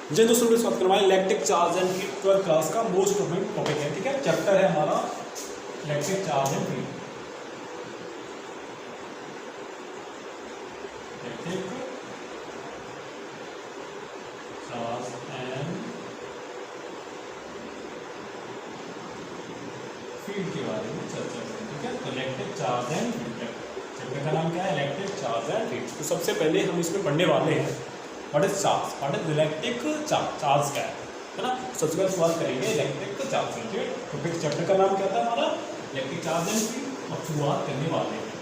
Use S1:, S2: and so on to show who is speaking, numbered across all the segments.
S1: जिन दोस्तों को बात करवाएं electric charge and field 12th class का मोस्ट इंपोर्टेंट टॉपिक है, ठीक है। चैप्टर है हमारा electric charge and field. Electric charge and field के बारे में चर्चा करें, ठीक है। तो electric charge and field chapter का नाम क्या है, इलेक्ट्रिक चार्ज एंड फील्ड। तो सबसे पहले हम इसमें पढ़ने वाले हैं what is charge, what is electric charge, charge क्या है ना। सबसे पहले सवाल करेंगे इलेक्ट्रिक चार्ज से, ठीक है। तो फिर चैप्टर का नाम क्या था हमारा, इलेक्ट्रिक चार्ज एंड फील्ड। अब शुरुआत करने वाले हैं,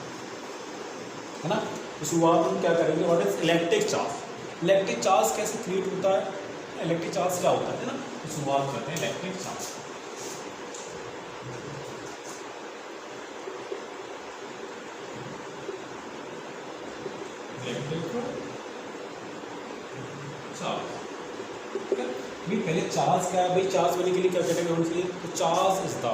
S1: है ना। तो शुरुआत हम क्या करेंगे, what is electric charge. Electric charge कैसे क्रिएट होता है, इलेक्ट्रिक चार्ज क्या होता है ना। तो शुरुआत करते हैं इलेक्ट्रिक चार्ज। पहले चार्ज क्या है भाई, चार्ज बनने के लिए क्या कैटेगरी होनी चाहिए, तो चार्ज इज द,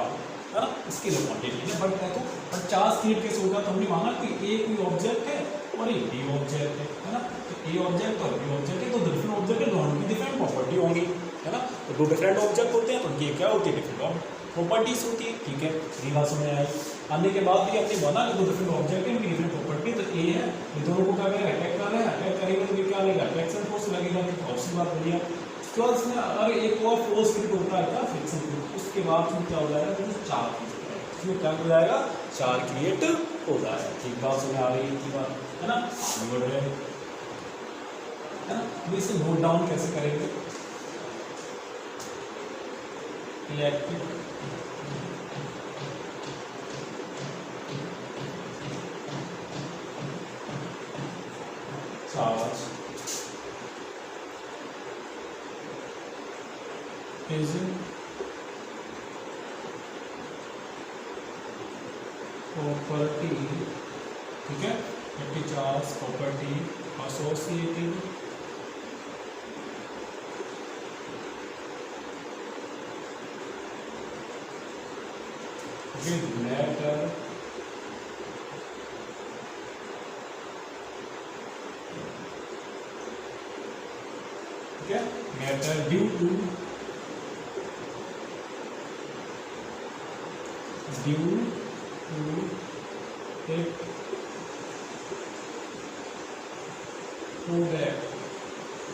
S1: है ना, इसकी क्वांटिटी है। बट देखो बट चार्ज क्रिएट कैसे होगा, तो हमने माना कि ए कोई ऑब्जेक्ट है और ये बी ऑब्जेक्ट है ना। तो ए ऑब्जेक्ट और बी ऑब्जेक्ट है, तो डिफरेंट ऑब्जेक्ट है, दोनों की डिफरेंट प्रॉपर्टी होंगी, है ना। तो दो डिफरेंट ऑब्जेक्ट होते हैं तो उनकी क्या होती है, डिफरेंट प्रॉपर्टीज होती है, ठीक है। ये बात समझ आई। आने के बाद भी हमने माना कि दो डिफरेंट ऑब्जेक्ट है, उनकी डिफरेंट प्रॉपर्टी। तो ए है, ये दोनों को क्या करेगा, अटैक कर रहे हैं, अटैक करेंगे तो क्या लगेगा, अट्रैक्शन फोर्स लगेगा। तो ऑप्शन बात बढ़िया। तो इसमें अगर एक और फोर्स क्रिएट होता है क्या, फ्रिक्शन फोर्स, उसके बाद उसमें क्या हो जाएगा, तो चार्ज क्रिएट हो जाएगा। इसमें क्या हो जाएगा, चार्ज क्रिएट हो जाएगा। ठीक बात समझ आ रही है की बात, है ना। आगे बढ़ रहे हैं, है ना। तो इसे नोट डाउन कैसे करेंगे, इलेक्ट्रिक चार्ज is property, ठीक है। Electric charge property associated with matter ठीक है, matter due to it product,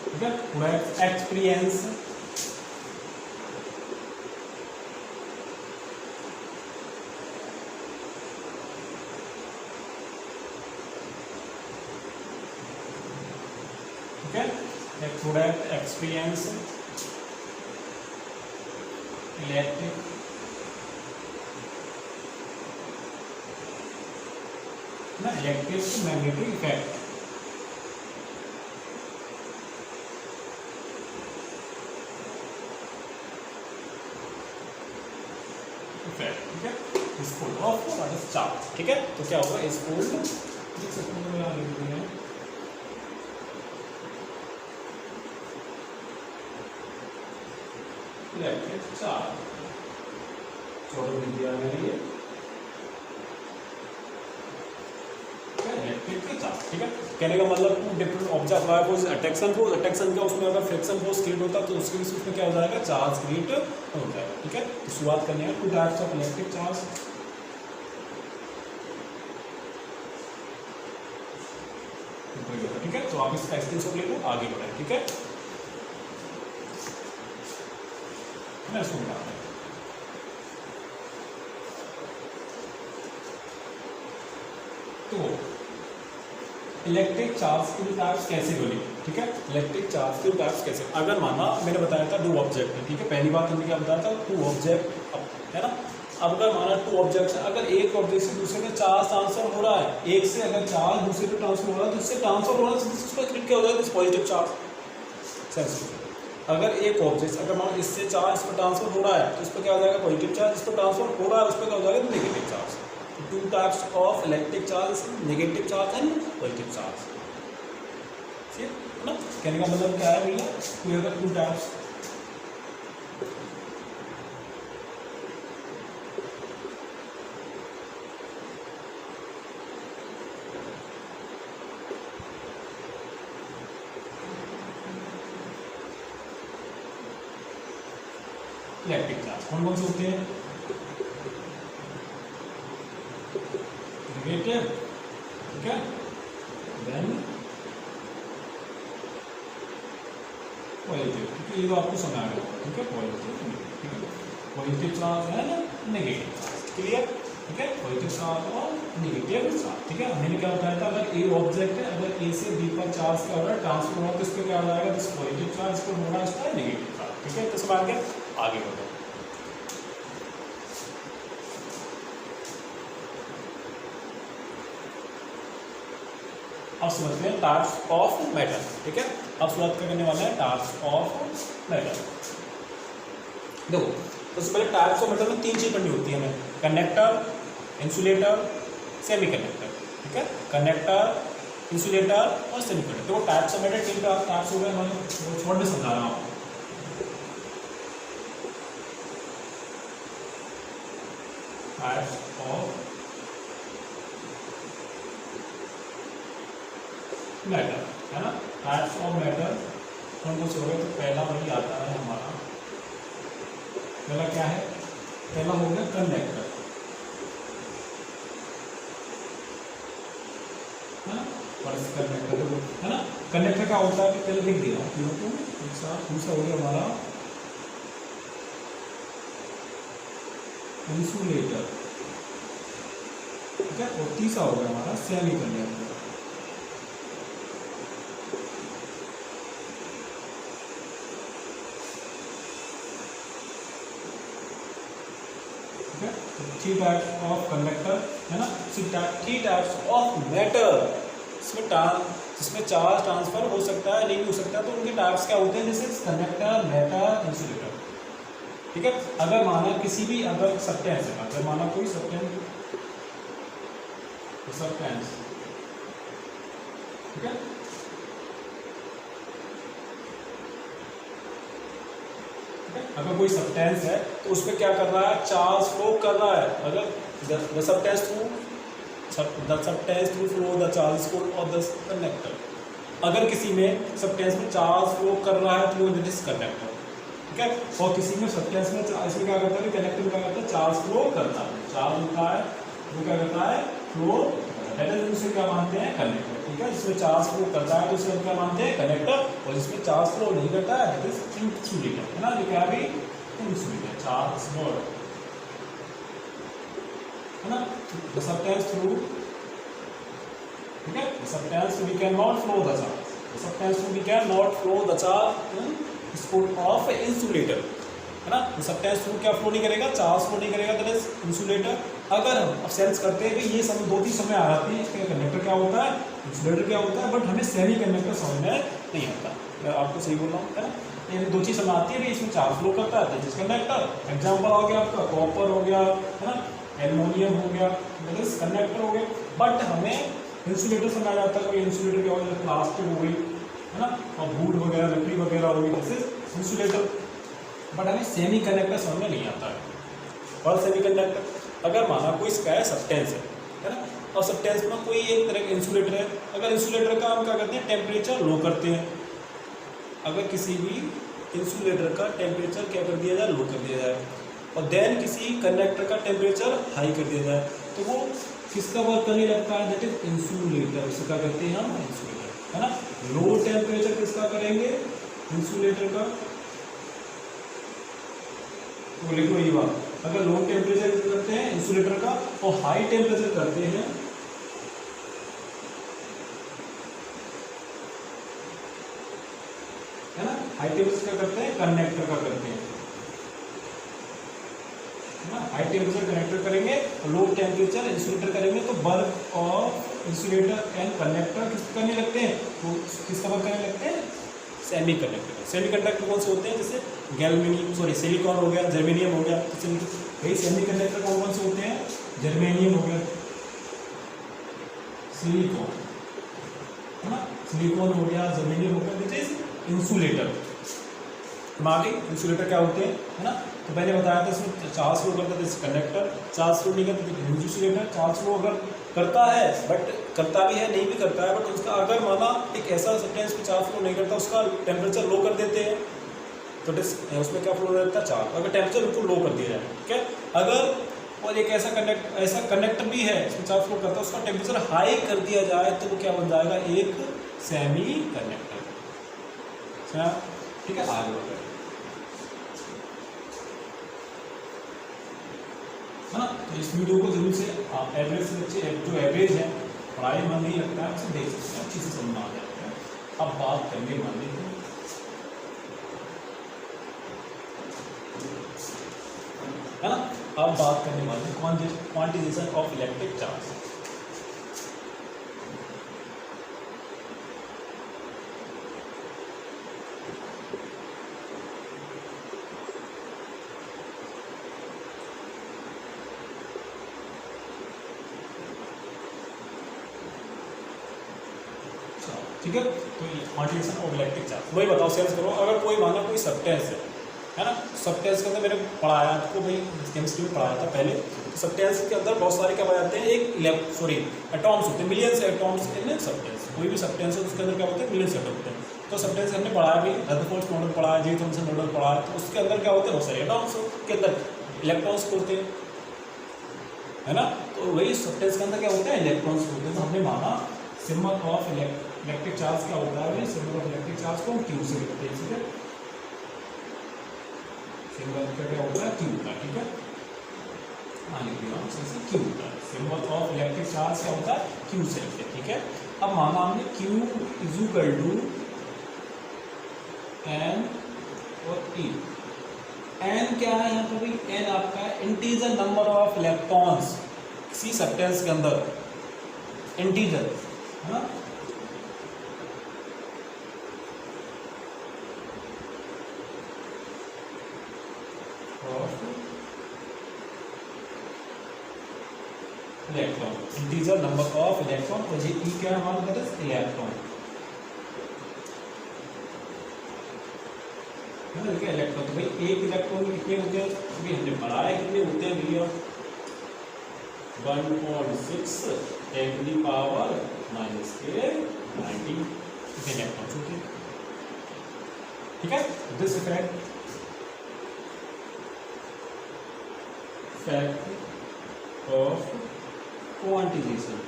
S1: ठीक है, product experience ठीक है, एक प्रोडक्ट एक्सपीरियंस इलेक्ट्रिक ना, इलेक्ट्रिक मैग्नेटिक इफेक्ट, ठीक है, इस code of what is charge, ठीक है। तो क्या होगा, इस कोड लिख सकते हैं, यहाँ लिख दिया है इलेक्ट्रिक चार्ज, छोड़ दिया मैंने ये इलेक्ट्रिक चार्ज, ठीक है। कहने का मतलब two different object wire force, attraction force, attraction का उसमें अगर फ्रिक्शन फोर्स क्रिएट होता है तो उसके बीच में क्या हो जाएगा, चार्ज क्रिएट हो जाएगा, ठीक है। तो शुरुआत करनी है two types of electric charge, ठीक है। तो आप इसका स्क्रीनशॉट ले लो, आगे बढ़े, ठीक है। मैं सुन रहा हूं, तो इलेक्ट्रिक चार्ज के टाइप्स कैसे बने, ठीक है। इलेक्ट्रिक चार्ज के टाइप्स कैसे, अगर माना मैंने बताया था दो ऑब्जेक्ट है, ठीक है। पहली बात हमने क्या बताया था, टू ऑब्जेक्ट, है ना। अब अगर माना टू ऑब्जेक्ट है, अगर एक ऑब्जेक्ट से दूसरे में चार्ज ट्रांसफर हो रहा है, एक से अगर चार्ज दूसरे पे ट्रांसफर हो रहा है, तो इससे ट्रांसफर होने से उसका क्रिएट क्या हो जाएगा, पॉजिटिव चार्ज सेंस। अगर एक ऑब्जेक्ट, अगर मान इससे चार्ज इस पर ट्रांसफर हो रहा है तो इस पर क्या हो जाएगा, पॉजिटिव चार्ज। इस पर ट्रांसफर हो रहा है उस पर क्या हो जाएगा, negative charge. Two types of electric charge, negative charge and positive charge, ठीक है ना। कहने का मतलब क्या है भैया, कोई अगर टू टाइप्स, इलेक्ट्रिक चार्ज कौन कौन से होते हैं? नेगेटिव, ठीक है, देन पॉजिटिव, ठीक है, ये तो आपको समझ आ गया, ठीक है, पॉजिटिव, ठीक है, पॉजिटिव चार्ज है ना, नेगेटिव चार्ज, क्लियर, ठीक है, पॉजिटिव चार्ज और नेगेटिव चार्ज, ठीक है। हमने क्या बताया था, अगर ए ऑब्जेक्ट है, अगर ए से बी पर चार्ज क्या हो रहा है, ट्रांसफर हो रहा है, तो इस पर क्या हो जाएगा, दिस पॉजिटिव चार्ज पर हो रहा है, इसका नेगेटिव चार्ज, ठीक है। तो समझ गया, आगे बढ़ो। अब समझते हैं टाइप्स ऑफ मेटल, ठीक है। अब शुरुआत करने वाले हैं टाइप्स ऑफ मेटल। देखो, तो सबसे पहले टाइप्स ऑफ मेटल में तीन चीज करनी होती है हमें, कंडक्टर, इंसुलेटर, सेमीकंडक्टर, ठीक है, कंडक्टर, इंसुलेटर और सेमीकंडक्टर। तो टाइप्स ऑफ मेटल तीन टाइप्स हो गए, मैं छोड़ में समझा रहा हूँ। टाइप्स ऑफ मेटल, है ना, टाइप्स ऑफ मेटल कौन कौन से हो गए? तो पहला वही आता है हमारा, पहला क्या है, पहला हो गया कंडक्टर, है ना, कंडक्टर है ना। कंडक्टर क्या होता है कि पहले लिख दिया दूसरा हो गया हमारा इंसुलेटर, ठीक है, और तीसरा हो गया हमारा semiconductor, three types of conductor, है ना, थ्री टाइप्स ऑफ मेटल, जिसमें चार्ज ट्रांसफर हो सकता है, नहीं भी हो सकता है, तो उनके टाइप्स क्या होते हैं, जैसे कंडक्टर, मेटल, इंसुलेटर, ठीक है। अगर माना किसी भी, अगर सब्सटेंस है, अगर माना कोई सब्सटेंस, ठीक है, अगर कोई सब्सटेंस है तो उसमें क्या कर रहा है, चार्ज फ्लो कर रहा है, अगर the substance through flow the charge of the conductor, अगर किसी में सब्सटेंस में चार्ज फ्लो कर रहा है थ्रू दिस कंडक्टर, ठीक है, और किसी में सब्सटेंस में इसमें क्या करता है, कंडक्टर में क्या करता है, चार्ज फ्लो करता है, चार्ज होता है, वो क्या करता है, फ्लो, उसे क्या मानते हैं, कंडक्टर, ठीक है। जिसमें चार्ज फ्लो करता है तो उसे हम क्या मानते हैं, कंडक्टर, और जिसमें चार्ज फ्लो नहीं करता है दैट इज इंसुलेटर, है ना, ये क्या भी इंसुलेटर, चार्ज वर्ड, है ना, द सब्सटेंस थ्रू, ठीक है, the substance we can not flow the charge, the substance we can not flow the charge in support of insulator, है ना, द सब्सटेंस थ्रू क्या फ्लो नहीं करेगा, चार्ज फ्लो नहीं करेगा, दैट इज इंसुलेटर। अगर हम अब सेंस करते हैं कि ये सब दो तीन समय आ जाती है, इसका कंडक्टर क्या होता है, इंसुलेटर क्या होता है, बट हमें सेमी कंडक्टर समझ में नहीं आता, मैं आपको सही बोल रहा हूँ, है ना। ये दो चीज़ समझ आती है, इसमें चार्ज फ्लो करता है, जिस कंडक्टर, एग्जाम्पल हो गया आपका कॉपर हो गया, है ना, एल्युमिनियम हो गया, कंडक्टर हो गया, बट हमें इंसुलेटर समझ आ जाता है, कोई इंसुलेटर क्या होगा, प्लास्टिक हो गई, है ना, और वुड वगैरह, लकड़ी वगैरह हो गई, जैसे इंसुलेटर, बट हमें सेमी कंडक्टर समझ में नहीं आता है। और सेमी कंडक्टर, अगर माना कोई इसका है सब्सटेंस है ना, और सब्सटेंस में कोई एक तरह का इंसुलेटर है, अगर इंसुलेटर का हम क्या करते हैं, टेम्परेचर लो करते हैं, अगर किसी भी इंसुलेटर का टेम्परेचर क्या कर दिया जाए, लो कर दिया जाए, और देन किसी कंडक्टर का टेम्परेचर हाई कर दिया जाए, तो वो किसका वर्क करने लगता है, दैट इज इंसुलेटर, उसे क्या करते हैं हम, इंसुलेटर, है ना। लो टेम्परेचर किसका करेंगे, इंसुलेटर का, तो लिखो ये बात, अगर लो टेम्परेचर करते हैं इंसुलेटर का और हाई टेम्परेचर करते हैं, है ना, हाई टेम्परेचर क्या करते हैं, कंडक्टर का करते हैं, है ना, हाई टेम्परेचर कंडक्टर करेंगे और लो टेम्परेचर इंसुलेटर करेंगे, तो work of insulator and conductor किस करने लगते हैं, तो किसका वर्क करने लगते हैं, सेमी कंडक्टर। सेमी कंडक्टर कौन से होते हैं, जैसे गैल्वेनियम, सॉरी सिलिकॉन हो गया, जर्मेनियम हो गया, भाई सेमी कंडक्टर कौन कौन से होते हैं, जर्मेनियम हो गया, सिलिकॉन, है ना, सिलिकॉन हो गया, जर्मेनियम हो गया, दिस इज इंसुलेटर। हमारे इंसुलेटर क्या होते हैं, है ना, तो पहले बताया था इसमें चार्ज फ्लो करता है, कंडक्टर चार्ज फ्लो नहीं करता, इंसुलेटर चार्ज फ्लो अगर करता है, बट करता भी है, नहीं भी करता है, बट उसका अगर माना एक ऐसा सब्सटेंस में चार्ज फ्लो नहीं करता, उसका टेम्परेचर लो कर देते हैं, तो उसमें क्या फ्लो रहता है, चार्ज। अगर टेम्परेचर बिल्कुल लो कर दिया जाए, ठीक है। अगर और एक ऐसा कंडक्टर भी है इसमें चार्ज फ्लो करता है, उसका टेम्परेचर हाई कर दिया जाए तो वो क्या बन जाएगा, एक सेमी कंडक्टर, ठीक है। आगे बढ़ है ना। तो इस वीडियो को जरूर से आप एवरेज से बच्चे जो एवरेज है पढ़ाई मन नहीं लगता है उसे देख सकते हैं, अच्छी से समझ आ जाता है। अब बात करेंगे मान लीजिए है ना, अब बात करने वाले क्वांटिजेशन ऑफ इलेक्ट्रिक चार्ज। ठीक है, तो ये क्वांटिजेशन ऑफ इलेक्ट्रिक चार्ज वही बताओ, सेंस करो। अगर कोई माना कोई सब्सटेंस है ना, सब्सटेंस के अंदर मैंने पढ़ाया आपको भाई केमिस्ट्री में पढ़ाया था पहले। तो सब्सटेंस के अंदर बहुत सारे क्या जाते हैं, एटॉम्स होते हैं, मिलियंस एटॉम्स इन सब्सटेंस। कोई भी सब्सटेंस है उसके अंदर क्या होते हैं, मिलियंस एटॉम होते हैं। तो सब्सटेंस हमने पढ़ाया भी, रदरफोर्ड मॉडल पढ़ाया, जे थॉमसन मॉडल पढ़ाया। तो उसके अंदर क्या होते हैं, बहुत सारे एटॉम्स के अंदर इलेक्ट्रॉन्स होते हैं, है ना। तो वही सब्सटेंस के अंदर क्या होता है, इलेक्ट्रॉन्स होते हैं। तो हमने माना सिंबल ऑफ इलेक्ट्रिक चार्ज क्या होता है, सिंबल ऑफ इलेक्ट्रिक चार्ज को क्यू से लिखते हैं, ठीक है। सिंबल क्या होता है, क्यू का, ठीक है। लिख दिया क्यू का, सिंबल ऑफ इलेक्ट्रिक चार्ज क्या होता है, क्यू से लिखते हैं, ठीक है। अब माना हमने Q is equal to N और ई। एन क्या है यहाँ पर भाई, एन आपका इंटीजर नंबर ऑफ इलेक्ट्रॉन्स किसी सब्सटेंस के अंदर, इंटीजर है ना। Electron, integer number of electron, और ये ई क्या है हमारा, दैट इज इलेक्ट्रॉन, है ना। देखिए इलेक्ट्रॉन, तो भाई एक इलेक्ट्रॉन में कितने होते हैं, अभी हमने पढ़ा है कितने होते हैं भैया, 1.6 10 की पावर -19 इलेक्ट्रॉन होते हैं, ठीक है। This effect of quantisation,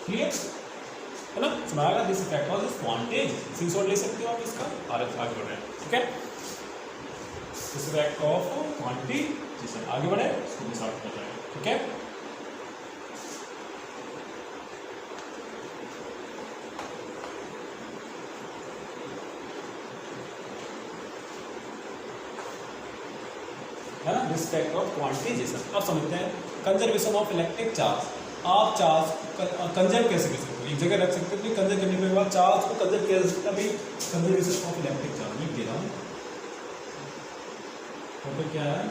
S1: clear है ना, सुनाएगा। This effect of this quantise, screenshot ले सकते हो आप इसका, आगे बढ़ रहे हैं, ठीक है। दिस इफेक्ट ऑफ क्वांटिजेशन, आगे बढ़े, इसको स्टार्ट कर रहे हैं, ठीक है। है ना, दिस इफेक्ट ऑफ क्वांटिजेशन। अब समझते हैं कंजर्वेशन ऑफ इलेक्ट्रिक चार्ज। आप चार्ज कंजर्व कैसे कर सकते हो, एक जगह रख सकते हो, कंजर्व करने के बाद चार्ज को कंजर्व किया जा सकता है भाई, कंजर्वेशन ऑफ इलेक्ट्रिक चार्ज लिख दे रहा हूँ। तो क्या है,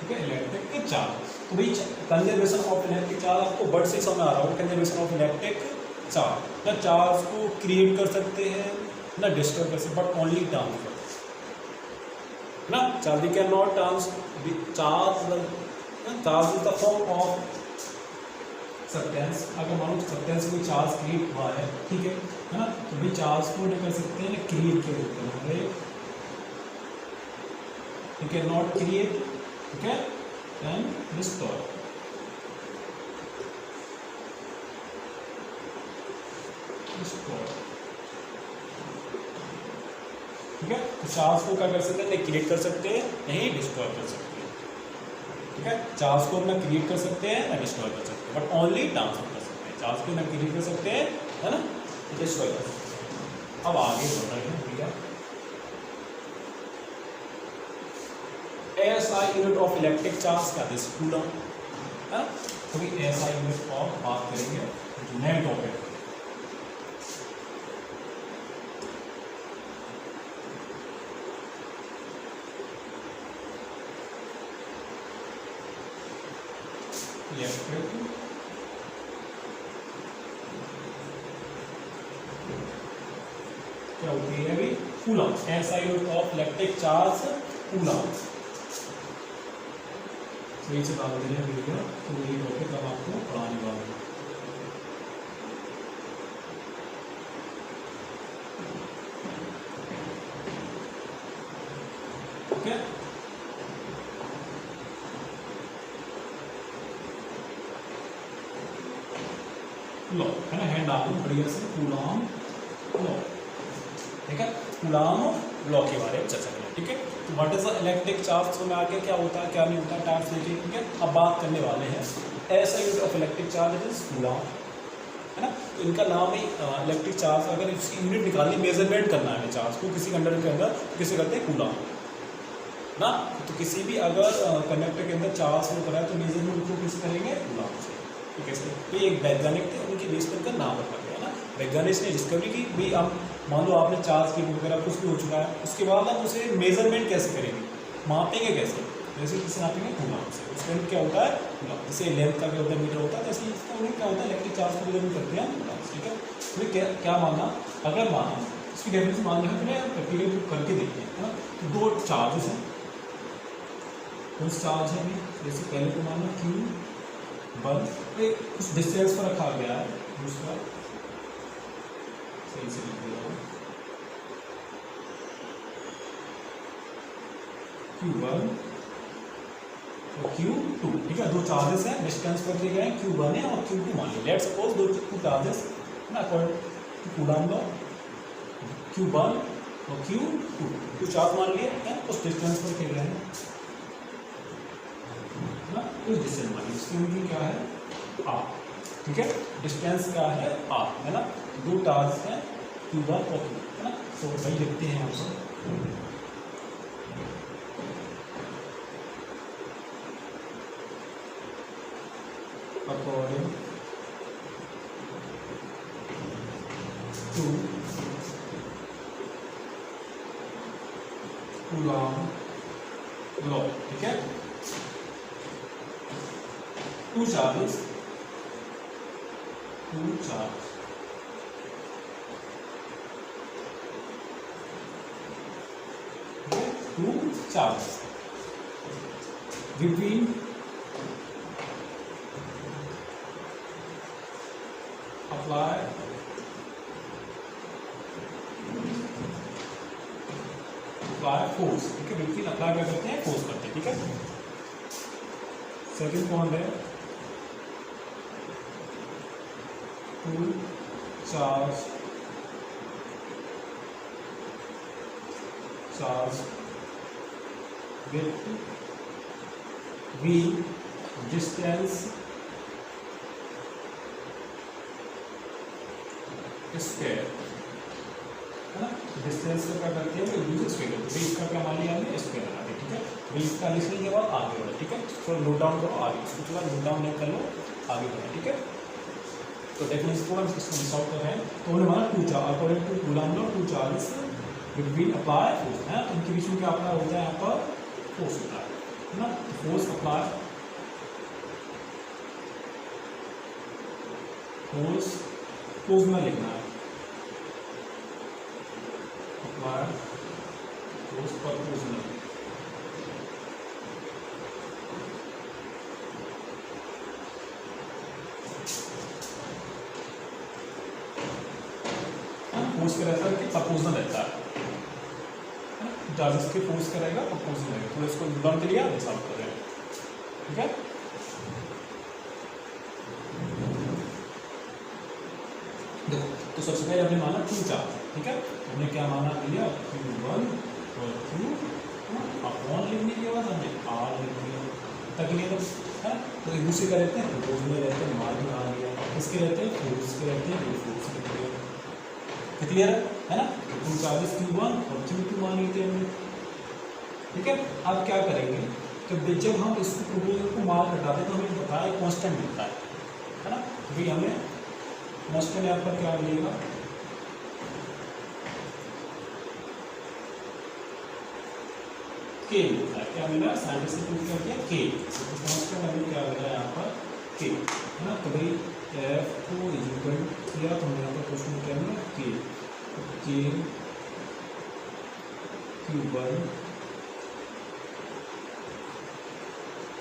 S1: ठीक है, इलेक्ट्रिक चार्ज। तो भाई कंजर्वेशन ऑफ इलेक्ट्रिक चार्ज आपको वर्ड से समझ आ रहा होगा, कंजर्वेशन ऑफ इलेक्ट्रिक चार्ज। ना चार्ज को क्रिएट कर सकते हैं ना डिस्ट्रॉय कर सकते, बट ओनली ट्रांसफर, ना। Charge we can not charge is the form of substance. अगर मानो सब्सटेंस कोई चार्ज क्रिएट हुआ है, ठीक है ना, तो भाई चार्ज को नहीं कर सकते हैं, क्रिएट कर सकते हैं, यू कैन नॉट क्रिएट, ठीक है, एंड डिस्ट्रॉय। ठीक है, तो चार्ज को क्या कर सकते हैं, नहीं क्रिएट कर सकते हैं, नहीं डिस्ट्रॉय कर सकते हैं, ठीक है। चार्ज को ना क्रिएट कर सकते हैं ना डिस्ट्रॉय कर सकते हैं, बट ओनली ट्रांसफर कर सकते हैं। चार्ज को ना क्रिएट कर सकते हैं, है ना, डिस्ट्रॉय कर सकते हैं। अब आगे बढ़ रहे हैं भैया, SI unit of electric charge का दिस कूलम, है ना। तो भी SI यूनिट ऑफ बात करेंगे, नए टॉपिक, इलेक्ट्रिक क्या होती है अभी, coulomb, SI unit of electric charge coulomb. सही से डाल देंगे वीडियो, तो यही टॉपिक अब आपको पढ़ाने वाला है। ओके, लो है ना, हैंड डाल दो बढ़िया से, कूलम लॉ, ठीक है। कूलम लॉ के बारे में चर्चा करें, ठीक है। तो what is the electric charge, में आगे क्या होता है क्या नहीं होता है टाइप्स देखिए, ठीक है। अब बात करने वाले हैं ऐसा unit of electric charge is coulomb, है ना। तो इनका नाम ही इलेक्ट्रिक चार्ज, अगर इसकी यूनिट निकालनी, मेजरमेंट करना है चार्ज को किसी कंडक्टर के अंदर, किसे करते हैं कूलम ना। तो किसी भी अगर कंडक्टर के अंदर चार्ज फ्लो करा है तो मेजरमेंट को किससे करेंगे, कूलम से, ठीक है। तो ये एक वैज्ञानिक थे, उनकी बेस पर का नाम रखा गया ना। वैज्ञानिक ने डिस्कवरी की भाई अब मान लो आपने चार्ज की वगैरह कुछ भी हो चुका है, उसके बाद आप उसे मेजरमेंट कैसे करेंगे, मापेंगे कैसे, जैसे किसे नापेंगे, कूलम से। उसका यूनिट क्या होता है, कूलम। जैसे लेंथ का क्या होता है, मीटर होता है, जैसे इसका यूनिट क्या होता है, इलेक्ट्रिक चार्ज को मेजरमेंट करते हैं कूलम, ठीक है। तो क्या क्या माना, अगर माना इसकी डेफिनेशन मान लिया तो प्रैक्टिकल करके देखते हैं, है ना। तो दो चार्जेस हैं, कुछ चार्ज है, जैसे पहले को माना Q1 कुछ डिस्टेंस पर रखा गया है, दूसरा सही से लिख दिया Q1 और Q2, ठीक है। दो चार्जेस हैं, डिस्टेंस पर दिए गए हैं, Q1 है और Q2 मान लीजिए। लेट्स सपोज दो चार्जेस ना, according to Coulomb law, Q1 और Q2 कुछ चार्ज मान लिए हैं, कुछ डिस्टेंस पर खेल रहे हैं ना, कुछ डिस्टेंस मान लीजिए। इसकी यूनिट क्या है, R, ठीक है। डिस्टेंस क्या है, R, है ना। दो चार्ज हैं Q1 और Q2, है ना। तो वही लिखते हैं यहाँ पर, अकॉर्डिंग टू कूलम लॉ, ठीक है। Two charge, two charge between apply force, ठीक है। between अप्लाई क्या करते हैं, फोर्स करते हैं, ठीक है। सेकंड पॉइंट है two charge with v distance square, है ना। डिस्टेंस का क्या करते हैं, यूज स्क्वायर करते हैं। इसका क्या मान लिया हमने, स्क्वायर बनाते, ठीक है। भाई इसका लिखने के बाद आगे बढ़े, ठीक है। तो नोट डाउन करो आगे, इसको थोड़ा नोट डाउन नहीं कर लो, आगे बढ़े, ठीक है। तो डेफिनेशन को हम इसको सॉल्व कर रहे हैं। तो हमने माना two charge, according to Coulomb law, two charges between apply force, है। उनके बीच में क्या अप्लाई होता है, यहाँ पर फोर्स होता है ना। फोर्स अप्लाई, फोर्स में लिखना है, अप्लाई फोर्स पर फोर्स में, फोर्स का रहता है कि प्रपोजनल रहता है, चार्जेस के फोर्स करेगा प्रपोजनल रहेगा। थोड़ा इसको डाउन के लिए सॉल्व कर रहे हैं, ठीक है। देखो, तो सबसे पहले हमने माना टू चार्ज, ठीक है। हमने क्या माना भैया, Q1 और Q, अपॉन लिखने के बाद हमने R लिख दिया, तक लिए है। तो एक दूसरे का रहते हैं, प्रपोजनल रहते हैं, मार्ग में आ गया, किसके रहते हैं, फोर्स के रहते हैं, फोर्स लिख दिया, क्लियर है ना। टू चार्जेस Q1 और Q2 मान लेते हैं, ठीक है। अब क्या करेंगे, तो जब हम इसको प्रोपोजल को मार्क हटाते हैं तो हमें बताया कांस्टेंट मिलता है ना। भाई हमें कांस्टेंट यहाँ पर क्या मिलेगा, K मिलता है। क्या मिला, साइंटिस्ट ने क्या किया, K। तो कांस्टेंट हमें क्या मिला यहाँ पर, K, है ना। तो भाई F को इक्वल किया, तो हमें यहाँ पर क्वेश्चन क्या मिला, K Q1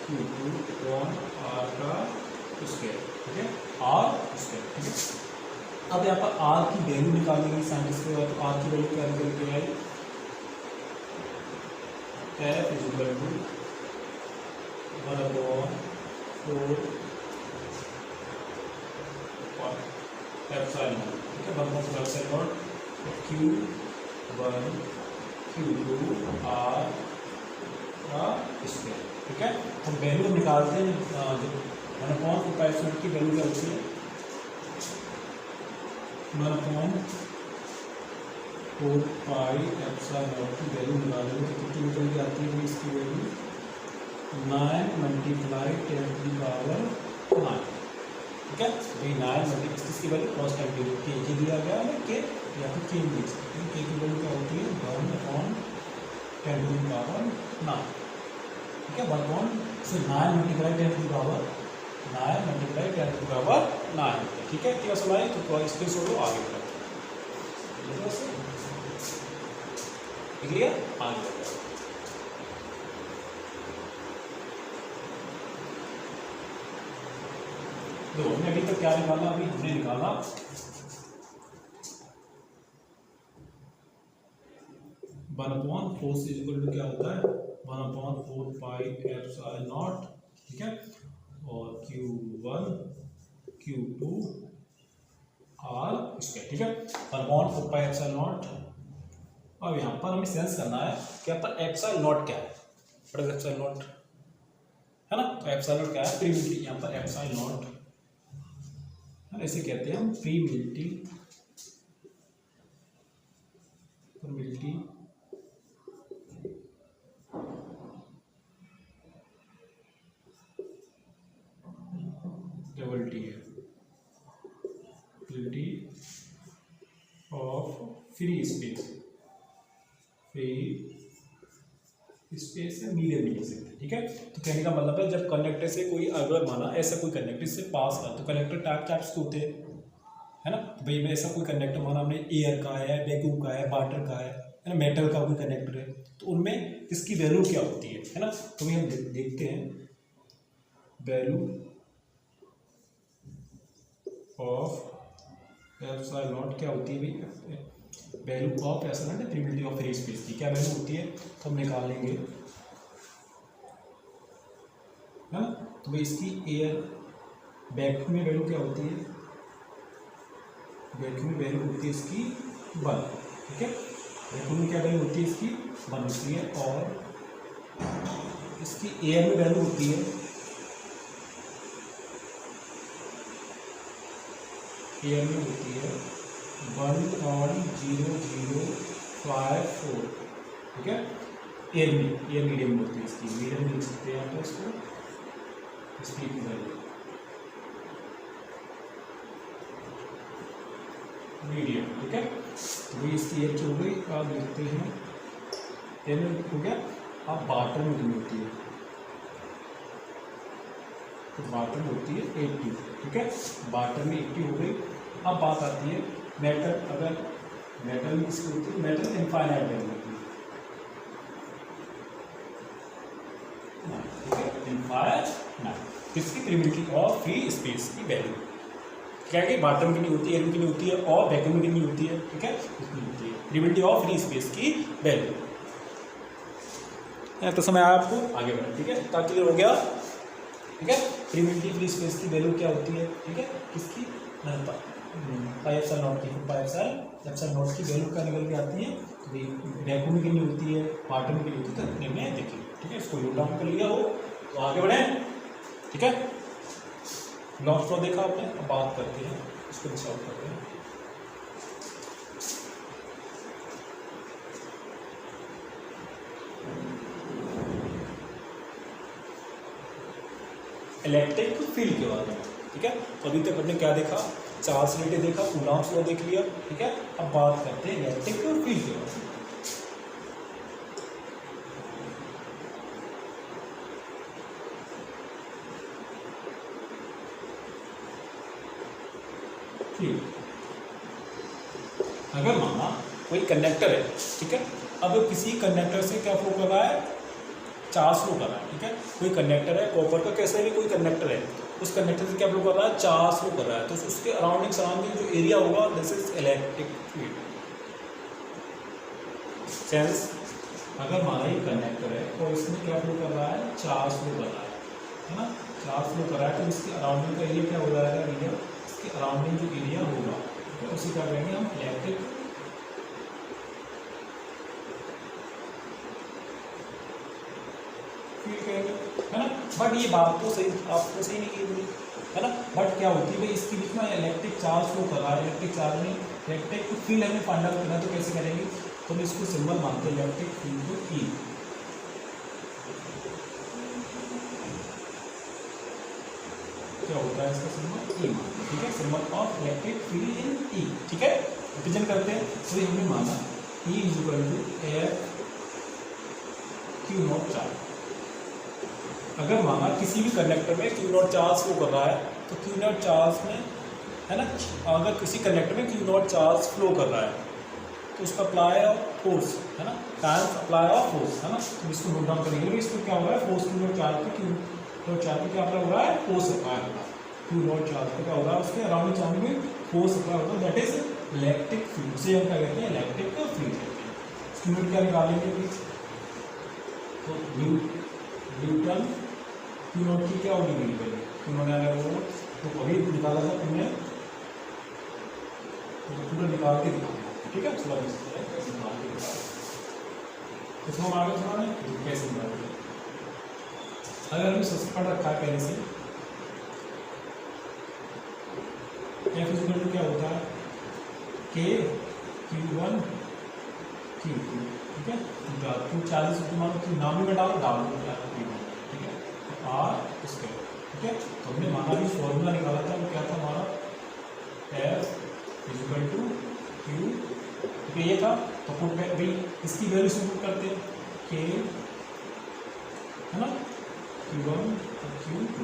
S1: Q2 upon R का स्क्वायर, ठीक है, R स्क्वायर, ठीक है। अब यहाँ पर R की वैल्यू निकालेंगे साइंटिस्ट के बाद, R की वैल्यू क्या निकल के आई, F is equal to 1/4 epsilon, ठीक है, 1/4 एप्सिलॉन Q1 Q2 R का स्क्वायर, ठीक है। हम वैल्यू निकालते हैं, जो 1/4 एप्सिलॉन की वैल्यू क्या होती है, 1/4 पाई एप्सिलॉन की वैल्यू निकालेंगे तो कितनी निकल के आती है इसकी वैल्यू 9 मल्टीप्लाई 10 की पावर 9, ठीक है। भाई 9 मल्टीप्लाई इसकी वैल्यू कांस्टेंट के जी दिया गया है के या फिर के भी, के की वैल्यू क्या होती है 1/10 की पावर 9, ठीक है। 9 मल्टीप्लाई 10 की पावर 9 मल्टीप्लाई 10 की पावर 9, ठीक है। क्या सुनाई तो इसके छोड़ो आगे बढ़ो, क्लियर, आगे बढ़ो। तो हमने अभी तक क्या निकाला, अभी हमने निकाला 1/4 से इक्वल टू क्या होता है 1/4 पाई एप्सिलॉन नॉट, ठीक है, और Q1 Q2 R स्क्वायर, ठीक है, 1/4 पाई एप्सिलॉन नॉट। अब यहाँ पर हमें सेंस करना है कि यहाँ पर एप्सिलॉन नॉट क्या है, एप्सिलॉन नॉट है ना, तो एप्सिलॉन नॉट क्या है, प्रीमिलिटी, यहाँ पर एप्सिलॉन नॉट ऐसे कहते हैं हम, प्रीमिलिटी डबल टी है, प्रीमिलिटी ऑफ फ्री स्पेस है, मीडियम भी लिख सकते हैं, ठीक है। तो कहने का मतलब है जब कंडक्टर से कोई, अगर माना ऐसा कोई कंडक्टर से पास है तो कंडक्टर टाइप्स के होते हैं, है ना। तो भाई मैं ऐसा कोई कंडक्टर माना हमने एयर का है, वैक्यूम का है, वाटर का है ना, मेटल का कोई कंडक्टर है, तो उनमें इसकी वैल्यू क्या होती है ना। तो भाई हम देखते हैं वैल्यू ऑफ एप्सिलॉन नॉट क्या होती है भाई, value of epsilon not permittivity of free space की क्या वैल्यू होती है, तो हम निकाल लेंगे, है ना। तो भाई इसकी एयर वैक्यूम में वैल्यू क्या होती है, वैक्यूम में वैल्यू होती है इसकी 1, ठीक है। वैक्यूम में क्या वैल्यू होती है इसकी 1 होती है, और इसकी एयर में वैल्यू होती है, एयर में होती है 1.0054, ठीक है। एयर मीडियम में होती है इसकी, मीडियम लिख सकते हैं आप इसको, इसकी वैल्यू मीडियम, ठीक है। तो ये इसकी एयर हो गई, आप लिखते हैं एयर में हो गया। अब वाटर में कितनी होती है, तो वाटर में होती है 80, ठीक है, वाटर में 80 हो गई। अब बात आती है मेटल, अगर मेटल में किसकी होती है, मेटल इनफाइनाइट वैल्यू होती है, ठीक है, इनफाइनाइट किसकी, प्रीमिलिटी ऑफ फ्री स्पेस की वैल्यू क्या है, वाटर में कितनी होती है, एयर में कितनी होती है, और वैक्यूम में कितनी होती है, ठीक है, कितनी होती है, प्रीमिलिटी ऑफ फ्री स्पेस की वैल्यू। तो समय आपको आगे बढ़े, ठीक है, ताकि क्लियर हो गया, ठीक है। प्रीमिलिटी फ्री स्पेस की वैल्यू क्या होती है, ठीक है, किसकी, पाई एप्सिलॉन नॉट की, पाई एप्सिलॉन नॉट की वैल्यू क्या निकल के आती है, वैक्यूम में कितनी होती है, वाटर में कितनी होती है, तो इतने में देखिए, ठीक है। इसको नोट डाउन कर लिया हो तो आगे बढ़े, ठीक है। लॉन्ग फ्लो देखा आपने, अब बात करते हैं इसको सॉल्व करते हैं। इलेक्ट्रिक फील्ड के बारे में, ठीक है। तो अभी तक हमने क्या देखा, चार्ल्स रिलेटिव देखा, कूलॉम्स लॉ देख लिया, ठीक है। अब बात करते हैं इलेक्ट्रिक फील्ड के बारे में। अगर माना कोई कंडक्टर है, ठीक है, अब किसी कंडक्टर से क्या फ्लो कर रहा है, चार्ज फ्लो कर रहा है, ठीक है। कोई कंडक्टर है कॉपर का, कैसे भी कोई कंडक्टर है, उस कंडक्टर से क्या फ्लो कर रहा है, चार्ज फ्लो कर रहा है, तो उसके अराउंडिंग सराउंडिंग जो एरिया होगा this is electric field. Sense अगर हमारा ये कंडक्टर है और इसमें क्या फ्लो कर रहा है, चार्ज फ्लो कर रहा है ना, चार्ज फ्लो कर रहा है, तो इसके अराउंडिंग का एरिया क्या हो जाएगा, एरिया, इसके अराउंडिंग जो एरिया होगा तो उसी क्या करेंगे हम, इलेक्ट्रिक फील्ड कहेंगे, है ना। बट ये बात तो सही, आपको सही नहीं की, है ना। बट क्या होती है भाई, इसके बीच में इलेक्ट्रिक चार्ज फ्लो कर रहा है, इलेक्ट्रिक चार्ज में इलेक्ट्रिक फील्ड हमें फाइंड आउट करना है, तो कैसे करेंगे, तो हम इसको सिंबल मानते हैं इलेक्ट्रिक फील्ड को ई। क्या होता है इसका सिंबल, ई मानते हैं, ठीक है, symbol of electric field in E, ठीक है। रिप्रेजेंट करते हैं, तो हमने माना E is equal to F Q naught charge. अगर माना किसी भी कंडक्टर में क्यू नॉट चार्ज फ्लो कर रहा है, तो क्यू नॉट चार्ज में, है ना, अगर किसी कंडक्टर में क्यू नॉट चार्ज फ्लो कर रहा है तो उसका अप्लाई ऑफ फोर्स, है ना, टाइम्स अप्लाई ऑफ फोर्स, है ना, तो इसको नोट डाउन करेंगे। इसको क्या हो रहा है, फोर्स क्यू नॉट चार्ज पे, क्यू नॉट चार्ज पे क्या अप्लाई हो रहा है, फोर्स अप्लाई हो रहा है, क्यू नॉट चार्ज पे क्या हो रहा है, उसके अराउंड चार्ज में फोर्स अप्लाई होता है, दैट इज इलेक्ट्रिक फील्ड। उसे हम क्या कहते हैं, इलेक्ट्रिक फील्ड कहते हैं। इसकी यूनिट क्या निकालेंगे प्लीज, तो न्यूटन क्यू नॉट की क्या होगी, पहले क्यू नॉट आया वो तो अभी निकाला था तुमने, तो पूरा निकाल के दिखाना, ठीक है, थोड़ा कैसे निकाल के दिखा, इसको हम आगे थोड़ा नहीं कैसे निकालेंगे। अगर हमने सबसे पढ़ रखा है पहले से, एफ इज इक्वल टू क्या होता है, के Q1 Q2, ठीक है, क्यू 40 मानो क्यू नाम में डालो Q1, ठीक है, आर स्क्वायर, ठीक है। तो हमने माना भी फॉर्मूला निकाला था, वो क्या था हमारा, F is equal to Q, ठीक है, ये था। तो पुट भाई इसकी वैल्यू से पुट करते हैं, के, है ना, Q1 और Q2।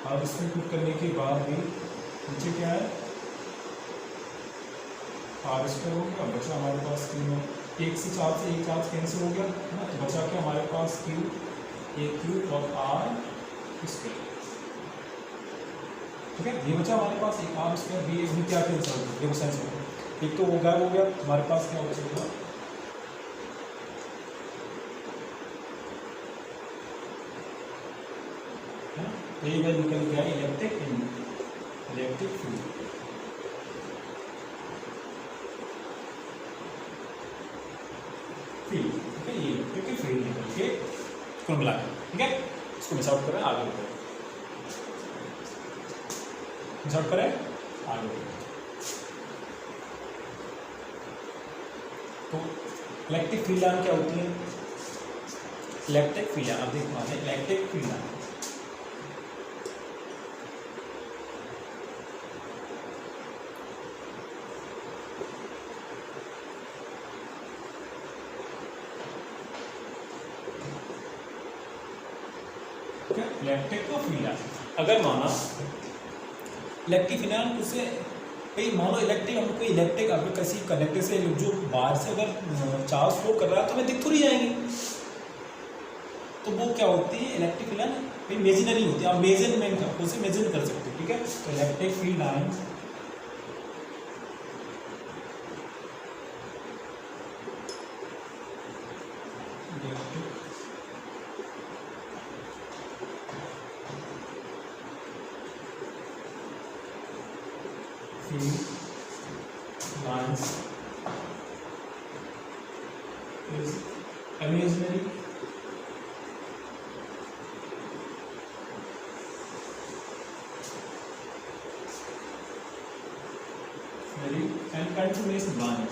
S1: अब इसमें पुट करने के बाद भी नीचे क्या है, आर स्क्वायर हो गया, बचा हमारे पास क्यू, एक से एक चार्ज कैंसिल हो गया, है ना, तो बचा क्या हमारे पास क्यू, ए क्यू और आर स्क्वायर, ठीक है। ये बचा हमारे पास एक आर स्क्वायर, बी भी क्या कैंसिल हो गया, देखो सेंस हो गया, एक तो वो गायब हो गया, हमारे पास क्या बचेगा, है ना, तो ये वैल्यू निकल गया इलेक्ट्रिक फील्ड, ठीक है, ये इलेक्ट्रिक फील्ड निकल के कुल मिला के, ठीक है। इसको मिस आउट करें, आगे बढ़ें, मिस आउट करें, आगे बढ़ें। तो इलेक्ट्रिक फील्ड लाइन क्या होती है, इलेक्ट्रिक फील्ड लाइन, अब देखो आगे electric field line, electric field line, अगर माना इलेक्ट्रिक फील्ड लाइन उससे भाई मानो इलेक्ट्रिक, हम कोई इलेक्ट्रिक अगर किसी कनेक्टर से जो बाहर से अगर चार्ज फ्लो कर रहा है तो हमें दिख थोड़ी जाएंगी, तो वो क्या होती है इलेक्ट्रिक फील्ड लाइन, भाई इमेजिनरी होती है, आप मेजरमेंट उसे मेजर कर सकते हो, ठीक है। तो electric field line lines is imaginary very and continuous line,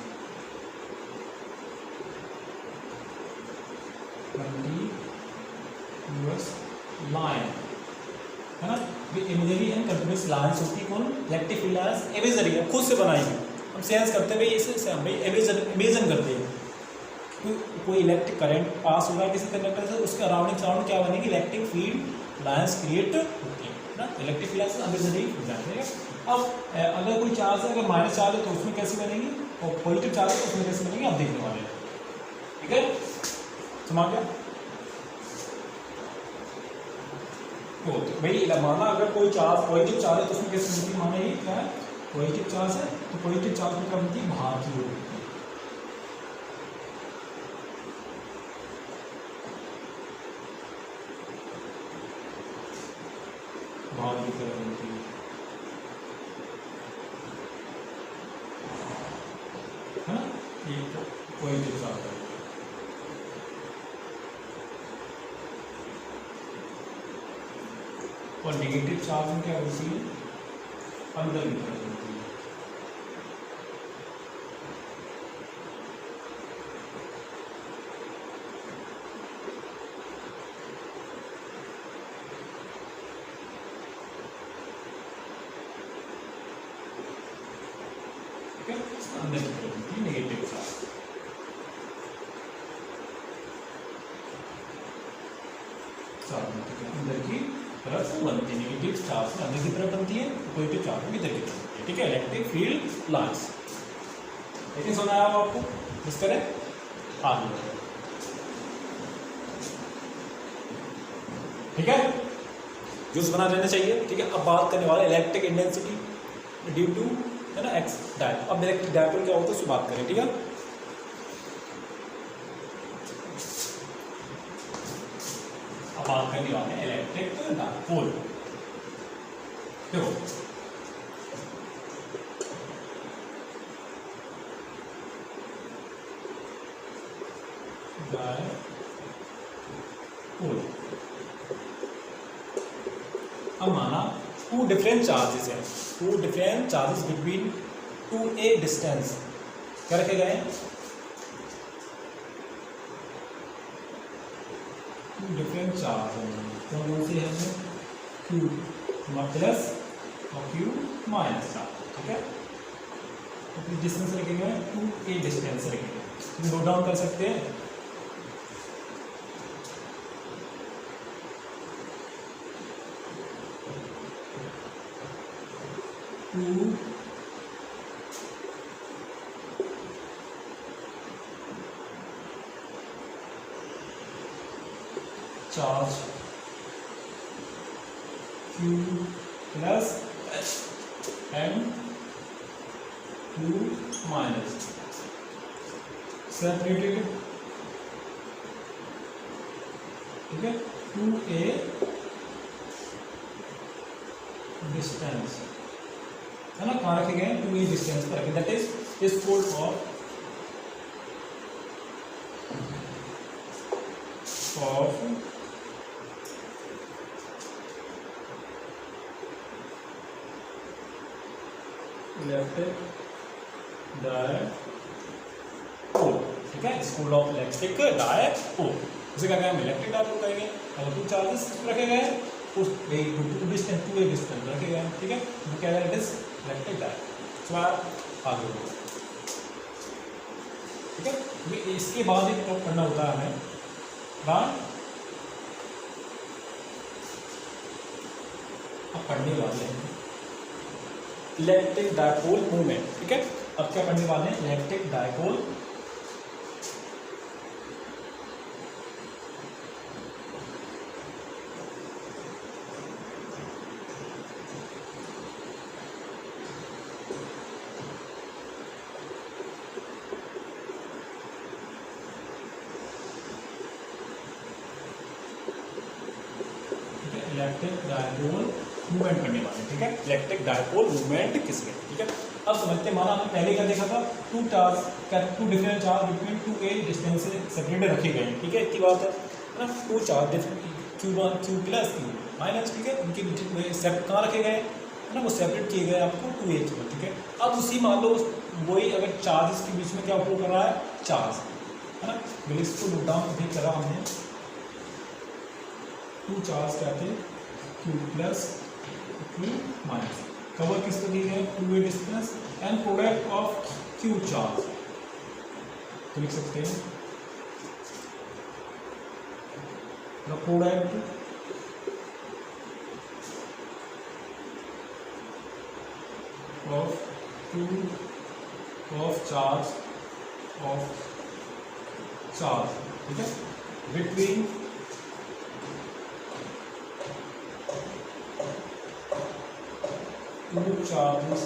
S1: continuous line, है ना, इमेजरी एंड कंटिन्यूस लाइंस होती है, कौन, इलेक्ट्रिक फील्ड लाइंस इमेजरी है, खुद से बनाई है, हम सेंस करते हैं भाई इसे हम भाई इमेजन करते हैं, कोई इलेक्ट्रिक करंट पास हो रहा है किसी कंडक्टर से, उसके अराउंड क्या बनेगी, इलेक्ट्रिक फील्ड लाइंस क्रिएट होती है ना, इलेक्ट्रिक फील्ड लाइंस इमेजरी हो जाती है। अब अगर कोई चार्ज है, अगर माइनस चार्ज है तो उसमें कैसे बनेगी, और पॉजिटिव चार्ज है तो उसमें कैसे बनेगी, आप देखने वाले हैं। ठीक है, समझ गया। तो भाई माना अगर कोई चार्ज पॉजिटिव चार्ज है तो उसमें कैसे बनती है, माना ये क्या है पॉजिटिव चार्ज है, तो पॉजिटिव चार्ज में क्या बनती है, बाहर की ओर बनती है, बाहर की तरफ बनती है ना, ये पॉजिटिव चार्ज है। और नेगेटिव चार्ज में क्या होती है, अंदर की तरफ होती है। ठीक है, अंदर की तरफ होती है नेगेटिव चार्ज। अंदर की तरफ बनती है, नेगेटिव चार्ज में अंदर की तरफ बनती है, पॉजिटिव चार्ज में इधर की तरफ बनती है। ठीक है, इलेक्ट्रिक फील्ड लाइंस, लेकिन सुना है आपको, इस तरह आगे। ठीक है, यूज बना रहना चाहिए। ठीक है, अब बात करने वाले इलेक्ट्रिक इंटेंसिटी ड्यू टू, है ना, एक्स डायपोल। अब इलेक्ट्रिक डायपोल क्या होता है उसकी बात करें। ठीक है, अब बात करने वाले हैं इलेक्ट्रिक डायपोल। देखो डायपोल, अब माना टू डिफरेंट चार्जेस हैं, two different charges between two a distance, क्या रखे गए हैं, टू डिफरेंट चार्ज हैं, कौन से हैं, क्यू प्लस और क्यू माइनस चार्ज। ठीक है, तो डिस्टेंस रखे गए हैं, टू ए डिस्टेंस रखे गए, नोट डाउन कर सकते हैं। Two charge Q plus and Q minus separated. ठीक है, 2a डिस्टेंस, है ना, कहाँ रखे गए हैं, 2a डिस्टेंस पर रखे, that is called off electric dipole. ठीक है, स्कूल ऑफ इलेक्ट्रिक डायपोल, उसे क्या कहेंगे, इलेक्ट्रिक डायपोल कहेंगे। अगर टू चार्जेस रखे गए हैं, उस two distance, two a distance रखे गए हैं। ठीक है, तो क्या है, इट इज इलेक्ट्रिक डायपोल। तो आगे बढ़ो। ठीक है, तो इसके बाद एक टॉप करना होता है हमें, अब पढ़ने वाले हैं इलेक्ट्रिक डायपोल मूवमेंट। ठीक है, अब क्या पढ़ने वाले हैं, electric dipole electric dipole movement करने वाले। ठीक है, इलेक्ट्रिक डायपोल मूवमेंट किसके। ठीक है, अब समझते हैं, माना हमने पहले क्या देखा था, two different charge between two a distance से सेपरेटेड रखे गए हैं। ठीक है, इतनी बात है ना, two charge Q1 Q plus Q minus. ठीक है, उनके बीच कहाँ रखे गए है ना, वो सेपरेट किए गए आपको 2a पर। ठीक है, अब उसी मान लो वही अगर चार्जेस के बीच में क्या फ्लो कर रहा है, चार्ज, है ना, बिल्कुल इसको नोट डाउन भी करा हमने, टू चार्ज क्या थे, Q plus Q minus, cover किसको दी है, 2a distance and product of Q charge, तो लिख सकते हैं the product of Q of charge charge, ठीक है, between two charges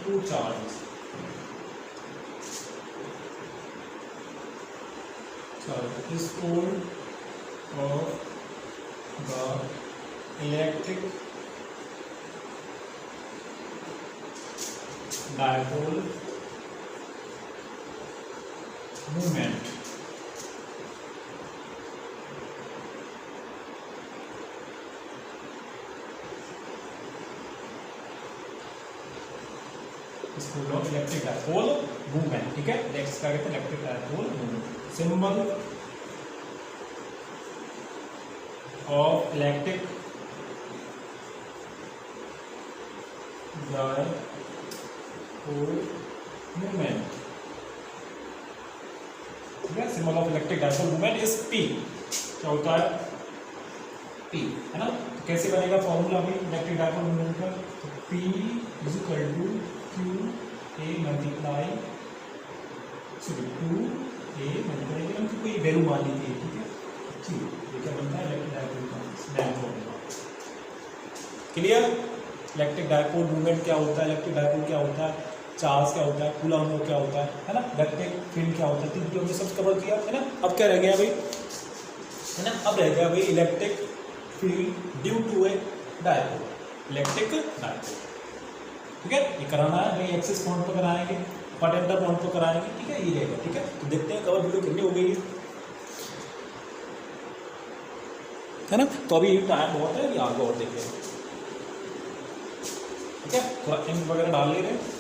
S1: two charges. Is called of the electric dipole moment. Is called of electric dipole moment, ठीक है। Next क्या कहते हैं, electric dipole moment. Symbol of electric dipole moment, ठीक है। Symbol of electric dipole moment is P. क्या होता है, पी, है ना। तो कैसे बनेगा फॉर्मूला भी इलेक्ट्रिक डायपोल मोमेंट का, तो P is equal to Q a multiply sorry two a multiply हम कोई वैल्यू मान ली थी, ठीक है। ठीक, ये क्या बनता है, इलेक्ट्रिक डायपोल का स्नेल formula. Clear. Electric dipole movement क्या होता है, इलेक्ट्रिक डायपोल क्या होता है, चार्ज क्या होता है, कूलम्ब क्या होता है ना, इलेक्ट्रिक फील्ड क्या होता है, तीन जो हमने सब कवर किया है ना। अब क्या रह गया भाई, है ना, अब रह गया भाई electric field due to a dipole, electric dipole, ठीक है। ये कराना है भाई, एक्सिस पॉइंट पर कराएंगे, पोटेंशियल पॉइंट पर कराएंगे, ठीक है, ये रहेगा, ठीक है। तो देखते हैं कवर वीडियो कितनी हो गई है ना। तो अभी टाइम बहुत है, अभी आगे और देखें, ठीक है। थोड़ा इंक वगैरह डाल ले रहे,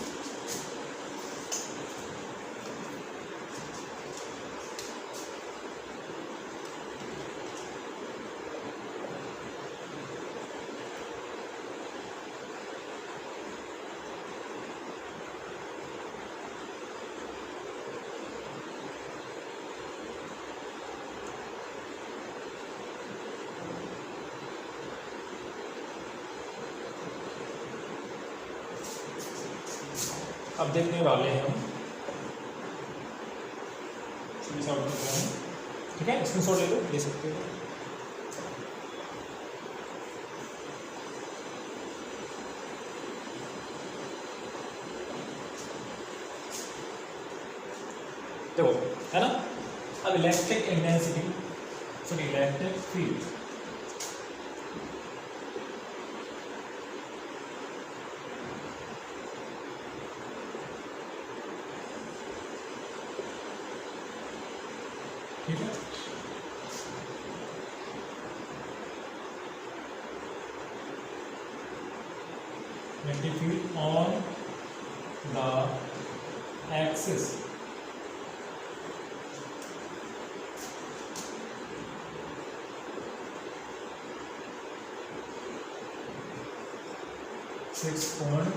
S1: अब देखने वाले हैं हम, ठीक है। स्क्रीनशॉट ले लो, ले सकते हो। देखो, है ना। अब electric intensity sorry electric field, ठीक है। Electric field on the axis six point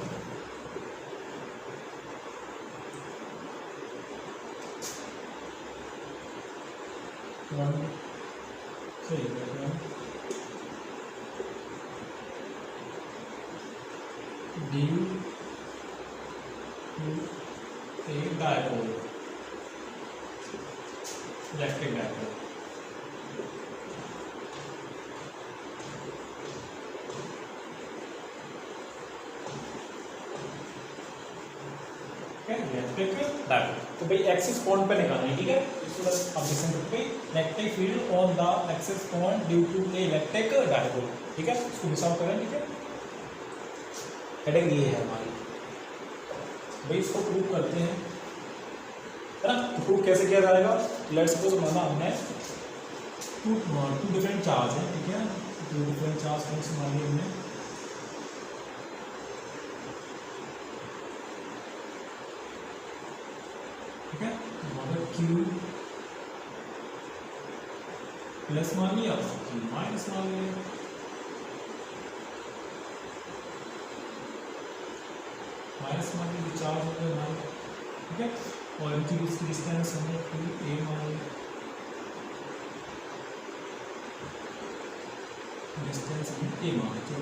S1: due to a dipole, electric dipole, electric dipole. तो भाई एक्सिस पॉइंट पे निकालना है, ठीक है। इसको बस आप देख सकते हैं, electric field on the axis point due to a electric dipole, ठीक है। इसको मिसाल करें, ठीक है। हेडिंग ये है हमारी भाई, इसको प्रूव करते हैं, है ना। तो प्रूव कैसे किया जाएगा, लेट्स सपोज माना हमने टू डिफरेंट चार्ज है, ठीक है। टू डिफरेंट चार्ज कौन से मान लिए हमने, ठीक है। क्यू प्लस मान लिया, क्यू माइनस मान लिया, माइनस मान लीजिए, चार्ज हो गया हमारे, ठीक है। और इनकी इसकी डिस्टेंस हमने टू ए मान लिया, डिस्टेंस ए मान लेते हैं,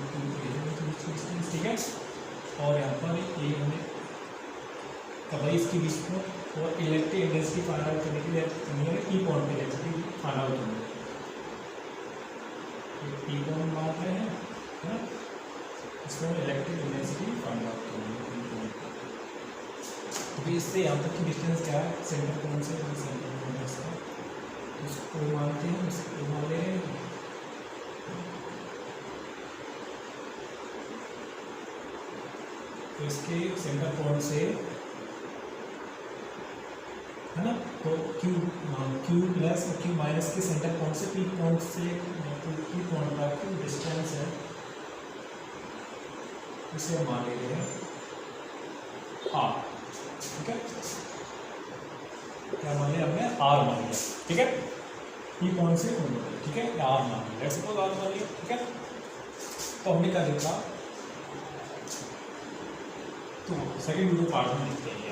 S1: डिस्टेंस, ठीक है। और यहाँ पर ए हमें कभी इसके बीच में, और इलेक्ट्रिक इंटेंसिटी फाइंड आउट करने के लिए ई पॉइंट पे इलेक्ट्रिसिटी फाइंड आउट करनी है। ई पॉइंट मान रहे हैं, है ना, इसमें इलेक्ट्रिक इंटेंसिटी फाइंड आउट करनी है ई पॉइंट पर। तो इससे यहाँ तक की डिस्टेंस क्या है, सेंटर पॉइंट से सेंटर पॉइंट इसका, तो इसको मानते हैं, इसको मान ले रहे हैं। तो इसके सेंटर पॉइंट से, है ना, तो क्यू प्लस और क्यू माइनस के सेंटर पॉइंट से पी पॉइंट से पी पॉइंट का डिस्टेंस है, इसे हम मान ले रहे हैं आर, ठीक है। क्या मान लिया हमने, आर मान लिया, ठीक है। पी पॉइंट से ठीक है, आर मान लिया, सपोज आर मान लिया, ठीक है। तो हमने क्या देखा, तो सेकंड वीडियो पार्ट में देखते हैं।